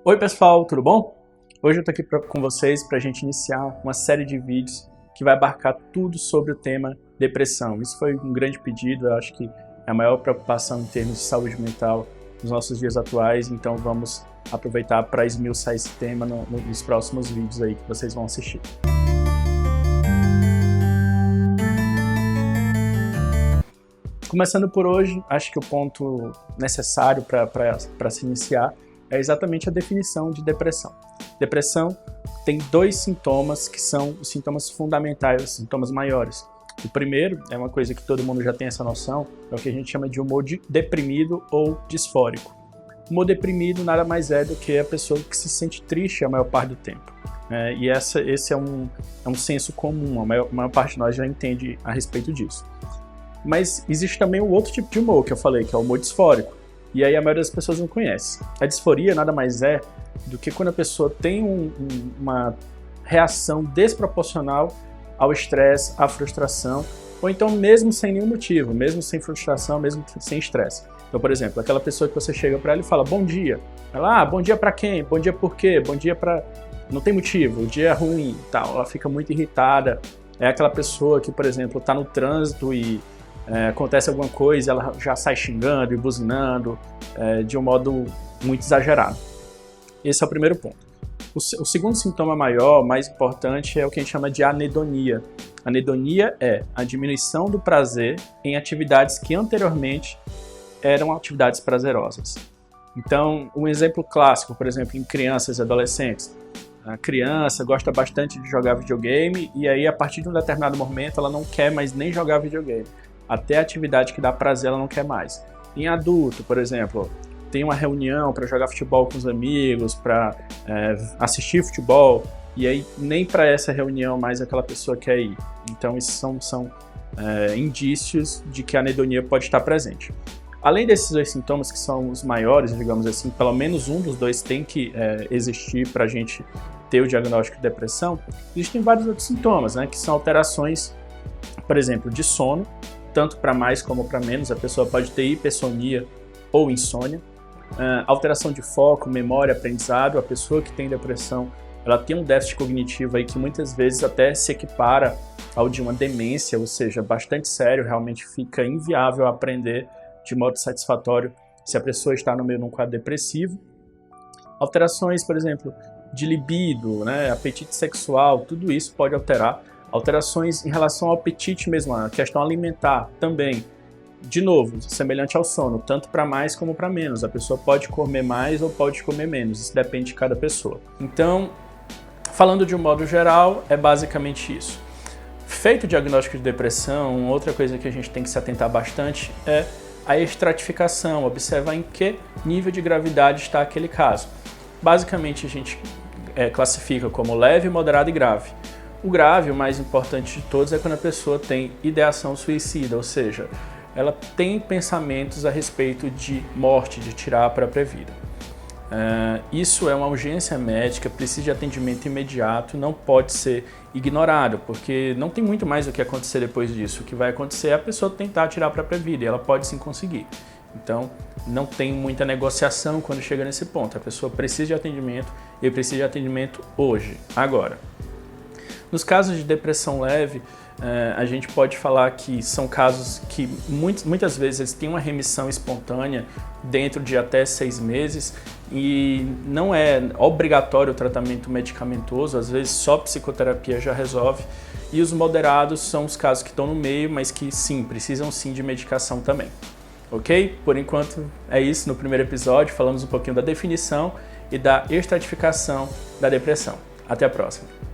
Oi pessoal, tudo bom? Hoje eu tô aqui com vocês para a gente iniciar uma série de vídeos que vai abarcar tudo sobre o tema depressão. Isso foi um grande pedido, eu acho que é a maior preocupação em termos de saúde mental nos nossos dias atuais, então vamos aproveitar para esmiuçar esse tema nos próximos vídeos aí que vocês vão assistir. Começando por hoje, acho que o ponto necessário para se iniciar é exatamente a definição de depressão. Depressão tem dois sintomas que são os sintomas fundamentais, os sintomas maiores. O primeiro é uma coisa que todo mundo já tem essa noção, é o que a gente chama de humor deprimido ou disfórico. Humor deprimido nada mais é do que a pessoa que se sente triste a maior parte do tempo. E esse é um senso comum, a maior parte de nós já entende a respeito disso. Mas existe também um outro tipo de humor que eu falei, que é o humor disfórico. E aí a maioria das pessoas não conhece. A disforia nada mais é do que quando a pessoa tem uma reação desproporcional ao estresse, à frustração, ou então mesmo sem nenhum motivo, mesmo sem frustração, mesmo sem estresse. Então, por exemplo, aquela pessoa que você chega para ela e fala bom dia. Ela, bom dia para quem? Bom dia por quê? Bom dia para... Não tem motivo, o dia é ruim, tal. Ela fica muito irritada. É aquela pessoa que, por exemplo, está no trânsito e acontece alguma coisa, ela já sai xingando e buzinando de um modo muito exagerado. Esse é o primeiro ponto. O segundo sintoma maior, mais importante, é o que a gente chama de anedonia. Anedonia é a diminuição do prazer em atividades que anteriormente eram atividades prazerosas. Então, um exemplo clássico, por exemplo, em crianças e adolescentes. A criança gosta bastante de jogar videogame e aí, a partir de um determinado momento, ela não quer mais nem jogar videogame. Até a atividade que dá prazer ela não quer mais. Em adulto, por exemplo, tem uma reunião para jogar futebol com os amigos, para assistir futebol, e aí nem para essa reunião mais aquela pessoa quer ir. Então esses são indícios de que a anedonia pode estar presente. Além desses dois sintomas que são os maiores, digamos assim, pelo menos um dos dois tem que existir para a gente ter o diagnóstico de depressão, existem vários outros sintomas, que são alterações, por exemplo, de sono, tanto para mais como para menos. A pessoa pode ter hipersonia ou insônia, alteração de foco, memória, aprendizado. A pessoa que tem depressão, ela tem um déficit cognitivo aí que muitas vezes até se equipara ao de uma demência, ou seja, bastante sério, realmente fica inviável aprender de modo satisfatório se a pessoa está no meio de um quadro depressivo. Alterações, por exemplo, de libido, apetite sexual, tudo isso pode alterar. Alterações em relação ao apetite mesmo, a questão alimentar também. De novo, semelhante ao sono, tanto para mais como para menos. A pessoa pode comer mais ou pode comer menos, isso depende de cada pessoa. Então, falando de um modo geral, é basicamente isso. Feito o diagnóstico de depressão, outra coisa que a gente tem que se atentar bastante é a estratificação, observar em que nível de gravidade está aquele caso. Basicamente, a gente classifica como leve, moderado e grave. O grave, o mais importante de todos, é quando a pessoa tem ideação suicida, ou seja, ela tem pensamentos a respeito de morte, de tirar a própria vida. Isso é uma urgência médica, precisa de atendimento imediato, não pode ser ignorado, porque não tem muito mais o que acontecer depois disso. O que vai acontecer é a pessoa tentar tirar a própria vida, e ela pode sim conseguir. Então, não tem muita negociação quando chega nesse ponto. A pessoa precisa de atendimento, e precisa de atendimento hoje, agora. Nos casos de depressão leve, a gente pode falar que são casos que muitas vezes eles têm uma remissão espontânea dentro de até 6 meses e não é obrigatório o tratamento medicamentoso, às vezes só psicoterapia já resolve. E os moderados são os casos que estão no meio, mas que sim, precisam sim de medicação também. Ok? Por enquanto é isso. No primeiro episódio falamos um pouquinho da definição e da estratificação da depressão. Até a próxima!